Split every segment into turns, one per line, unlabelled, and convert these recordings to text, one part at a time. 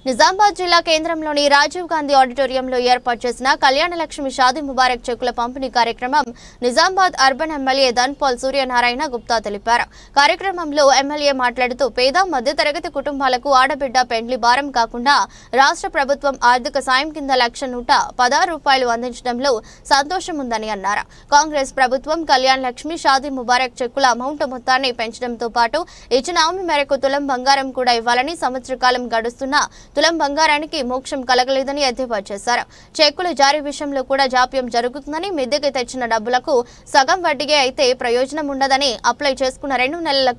నిజామాబాద్ జిల్లా కేంద్రంలోని రాజీవ్ గాంధీ ఆడిటోరియంలో ఏర్పాటు చేసిన కళ్యాణ లక్ష్మి షాదీ ముబారక్ చెక్కుల పంపిణీ కార్యక్రమం నిజామాబాద్ అర్బన్ ఎమ్మెల్యే ధన్పాల్ సూర్యనారాయణ గుప్తా తెలిపారు. కార్యక్రమంలో ఎమ్మెల్యే మాట్లాడుతూ పేద మధ్యతరగతి కుటుంబాలకు ఆడబిడ్డ పెండ్లి భారం కాకుండా రాష్ట్ర ప్రభుత్వం ఆర్థిక సాయం కింద ₹1,116 అందించడంలో సంతోషం ఉందని అన్నారు. కాంగ్రెస్ ప్రభుత్వం కళ్యాణ లక్ష్మి షాదీ ముబారక్ చెక్కుల అమౌంట్ మొత్తాన్ని పెంచడంతో పాటు ఇచ్చిన హామీ మేరకు తులం బంగారం కూడా ఇవ్వాలని సంవత్సర కాలం గడుస్తున్నా తులం బంగారానికి మోక్షం కలగలేదని ఎద్దేవా చేశారు. చెక్కుల జారీ విషయంలో కూడా జాప్యం జరుగుతుందని, మిద్దెకి తెచ్చిన డబ్బులకు సగం వడ్డీకే అయితే ప్రయోజనం ఉండదని, అప్లై చేసుకున్న 2 నెలల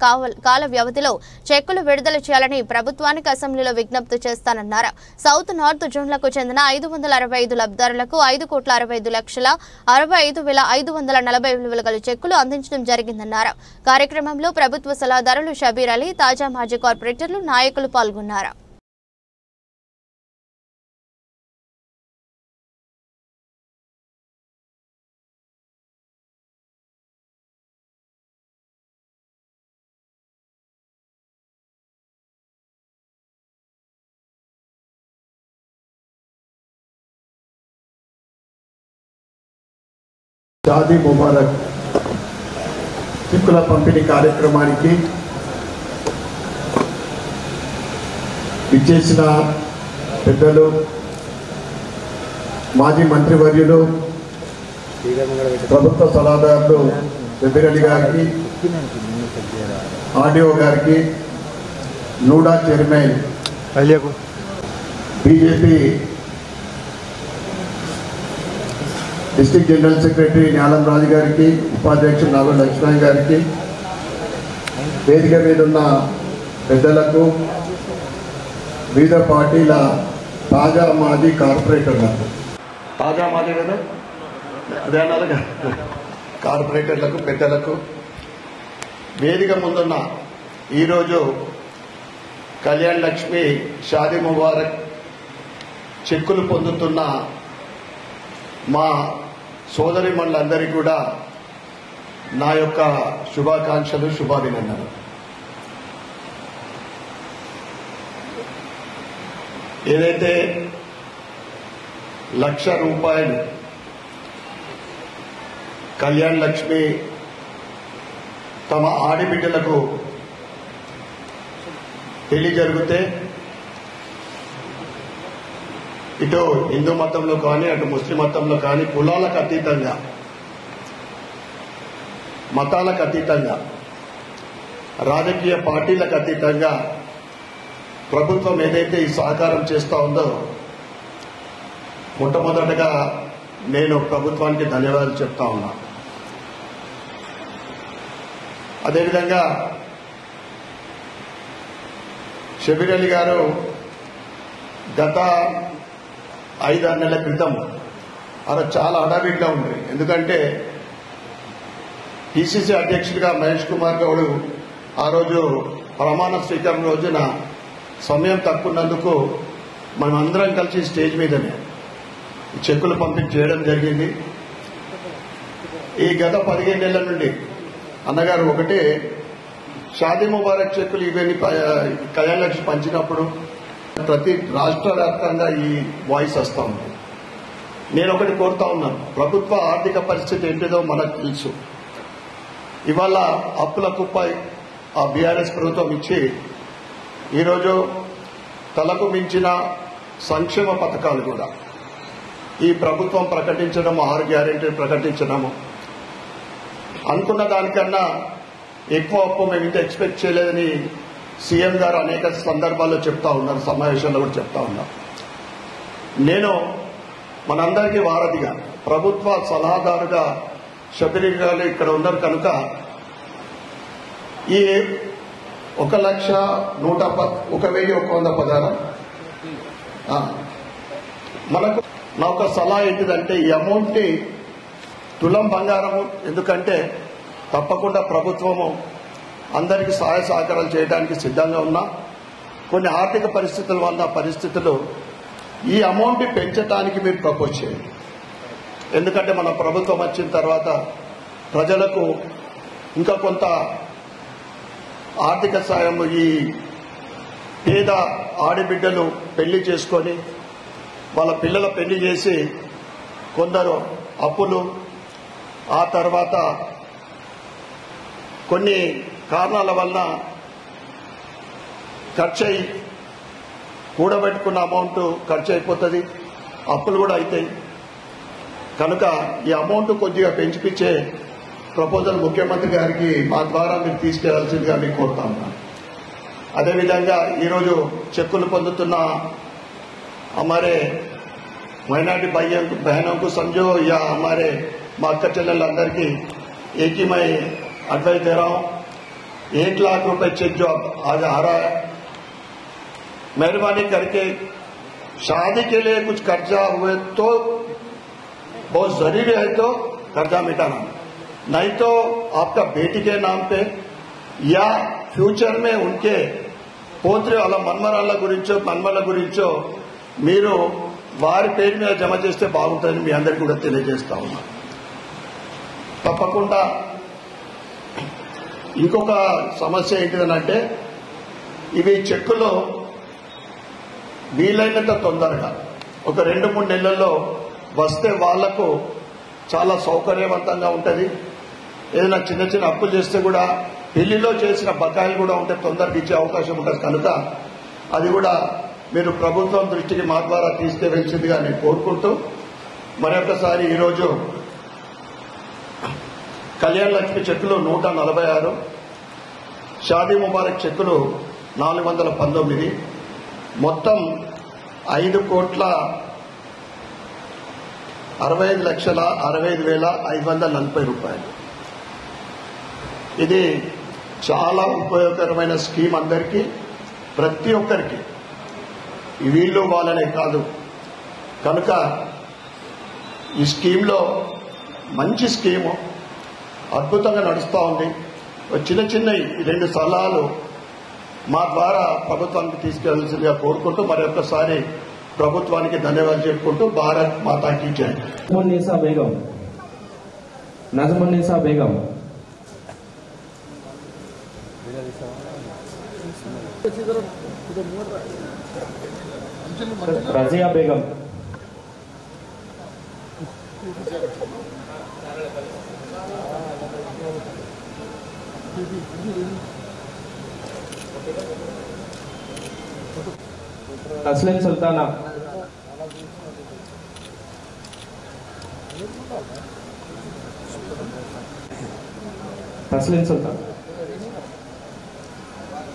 కాల వ్యవధిలో చెక్కులు విడుదల చేయాలని ప్రభుత్వానికి అసెంబ్లీలో విజ్ఞప్తి చేస్తానన్నారు. సౌత్ నార్త్ జోన్లకు చెందిన 565 లబ్ధిదారులకు 5,65,65,540 విలువ గల చెక్కులు అందించడం జరిగిందన్నారు. కార్యక్రమంలో ప్రభుత్వ సలహాదారులు షబీర్ అలీ, తాజా మాజీ కార్పొరేటర్లు, నాయకులు పాల్గొన్నారు.
షాదీ ముబారక్ చెక్కుల పంపిణీ కార్యక్రమానికి ఇచ్చేసిన పెద్దలు, మాజీ మంత్రివర్యులు, ప్రభుత్వ సలహాదారులు షబీర్ అలీ గారికి, ఆర్డీఓ గారికి, NUDA chairman BJP district general secretary Nyalam Raju గారికి, ఉపాధ్యక్షుడు నాగర్ లక్ష్మణ్ గారికి, వేదిక మీద ఉన్న పెద్దలకు, వివిధ పార్టీల తాజా మాజీ కార్పొరేటర్లకు, తాజా మాజీ కదా అదే అన్నారుగా, కార్పొరేటర్లకు, పెద్దలకు, వేదిక ముందున్న ఈరోజు కళ్యాణ్ లక్ష్మి షాదీ ముబారక్ చెక్కులు పొందుతున్న మా సోదరిమణులందరికీ కూడా నా యొక్క శుభాకాంక్షలు, శుభాభినందనలు. ఏదైతే ₹1,00,000 కళ్యాణ్ లక్ష్మి తమ ఆడబిడ్డలకు పెళ్లి జరిగితే ఇటు హిందూ మతంలో కానీ అటు ముస్లిం మతంలో కానీ కులాలకు అతీతంగా, మతాలకు అతీతంగా, రాజకీయ పార్టీలకు అతీతంగా ప్రభుత్వం ఏదైతే ఈ సహకారం చేస్తూ ఉందో మొట్టమొదటగా నేను ప్రభుత్వానికి ధన్యవాదాలు చెప్తా ఉన్నా. అదేవిధంగా షబీర్ అలీ గారు గత 5-6 నెలల క్రితం అలా చాలా హడావిడిగా ఉంది. ఎందుకంటే పిసిసి అధ్యక్షుడిగా మహేష్ కుమార్ గౌడ్ ఆ రోజు ప్రమాణ స్వీకారం రోజున సమయం తక్కువన్నందుకు మనం అందరం కలిసి స్టేజ్ మీదనే చెక్కులు పంపిణీ చేయడం జరిగింది. ఈ గత 15 నెలల నుండి అన్నగారు ఒకటే షాదీ ముబారక్ చెక్కులు ఇవన్నీ కళ్యాణ లక్ష్మి పంచినప్పుడు ప్రతి రాష్ట్ర వ్యాప్తంగా ఈ వాయిస్ వస్తూ ఉంది. నేను ఒకటి కోరుతా ఉన్నాను, ప్రభుత్వ ఆర్థిక పరిస్థితి ఏంటిదో మనకు తెలుసు. ఇవాళ అప్పుల కుప్ప ఆ బీఆర్ఎస్ ప్రభుత్వం ఇచ్చి ఈరోజు తలకు మించిన సంక్షేమ పథకాలు కూడా ఈ ప్రభుత్వం ప్రకటించడము, 6 గ్యారెంటీలు ప్రకటించడము, అనుకున్న దానికన్నా ఎక్కువ అప్పు మేము ఇంత ఎక్స్పెక్ట్ చేయలేదని సీఎం గారు అనేక సందర్భాల్లో చెప్తా ఉన్నారు, సమావేశంలో కూడా చెప్తా ఉన్నారు. నేను మనందరికీ వారధిగా, ప్రభుత్వ సలహాదారుగా షబీర్ గారు ఇక్కడ ఉన్నారు కనుక ఈ 1,116 మనకు నా ఒక సలహా ఏంటిదంటే ఈ అమౌంట్ని తులం బంగారము, ఎందుకంటే తప్పకుండా ప్రభుత్వము అందరికీ సహాయ సహకారాలు చేయడానికి సిద్ధంగా ఉన్నా. కొన్ని ఆర్థిక పరిస్థితుల వల్ల పరిస్థితులు ఈ అమౌంట్ పెంచడానికి మీరు ప్రపోజ్ చేయండి. ఎందుకంటే మన ప్రభుత్వం వచ్చిన తర్వాత ప్రజలకు ఇంకా కొంత ఆర్థిక సాయం ఈ పేద ఆడబిడ్డలు పెళ్లి చేసుకొని వాళ్ళ పిల్లల పెళ్లి చేసి కొందరు అప్పులు, ఆ తర్వాత కొన్ని కారణాల వలన ఖర్చు అయి కూడబెట్టుకున్న అమౌంట్ ఖర్చు అయిపోతుంది, అప్పులు కూడా అవుతాయి. కనుక ఈ అమౌంట్ కొద్దిగా పెంచిపించే ప్రపోజల్ ముఖ్యమంత్రి గారికి మా ద్వారా మీరు తీసుకెళ్లాల్సిందిగా మీకు కోరుతా ఉన్నాను. అదేవిధంగా ఈరోజు చెక్కులు పొందుతున్న हमारे माइनॉरिटी बहनों को समझो या हमारे माता चेल्लंदर की एक ही मैं एडवाइस दे रहा हूं, 1 लाख रुपए चेक जो आज आ रहा है, मेहरबानी करके शादी के लिए कुछ कर्जा हुए तो बहुत जरूरी है तो कर्जा मिटाना, नहीं तो आपका बेटी के नाम पे या फ्यूचर में उनके పోత్రి వాళ్ళ మన్మరాళ్ళ గురించో మన్మల గురించో మీరు వారి పేరు మీద జమ చేస్తే బాగుంటుందని మీ అందరికీ కూడా తెలియజేస్తా ఉన్నా. తప్పకుండా ఇంకొక సమస్య ఏంటిదనంటే ఇవి చెక్కులు వీలైనంత తొందరగా ఒక 2-3 నెలల్లో వస్తే వాళ్లకు చాలా సౌకర్యవంతంగా ఉంటుంది. ఏదైనా చిన్న చిన్న అప్పులు చేస్తే కూడా పెళ్లిలో చేసిన బకాయిలు కూడా ఉంటే తొందరగా ఇచ్చే అవకాశం ఉంటుంది. కనుక అది కూడా మీరు ప్రభుత్వం దృష్టికి మా ద్వారా తీసుకెళ్లాల్సిందిగా నేను కోరుకుంటూ మరొకసారి ఈరోజు కళ్యాణ లక్ష్మి చెక్కులు 146, షాదీ ముబారక్ చెక్కులు 419, మొత్తం 5,65,65,540 రూపాయలు. ఇది చాలా ఉపయోగకరమైన స్కీమ్, అందరికీ ప్రతి ఒక్కరికి, వీళ్ళు వాళ్ళనే కాదు. కనుక ఈ స్కీమ్లో మంచి స్కీము అద్భుతంగా నడుస్తూ ఉంది. చిన్న చిన్న 2 సలహాలు మా ద్వారా ప్రభుత్వానికి తీసుకెళ్లాల్సిందిగా కోరుకుంటూ మరొకసారి ప్రభుత్వానికి ధన్యవాదాలు చెప్పుకుంటూ భారత్ మాతాకి జై.
నజమున్నీసా బేగం, रजिया बेगम, तस्लीम सुल्ताना, तस्लीम सुल्तान,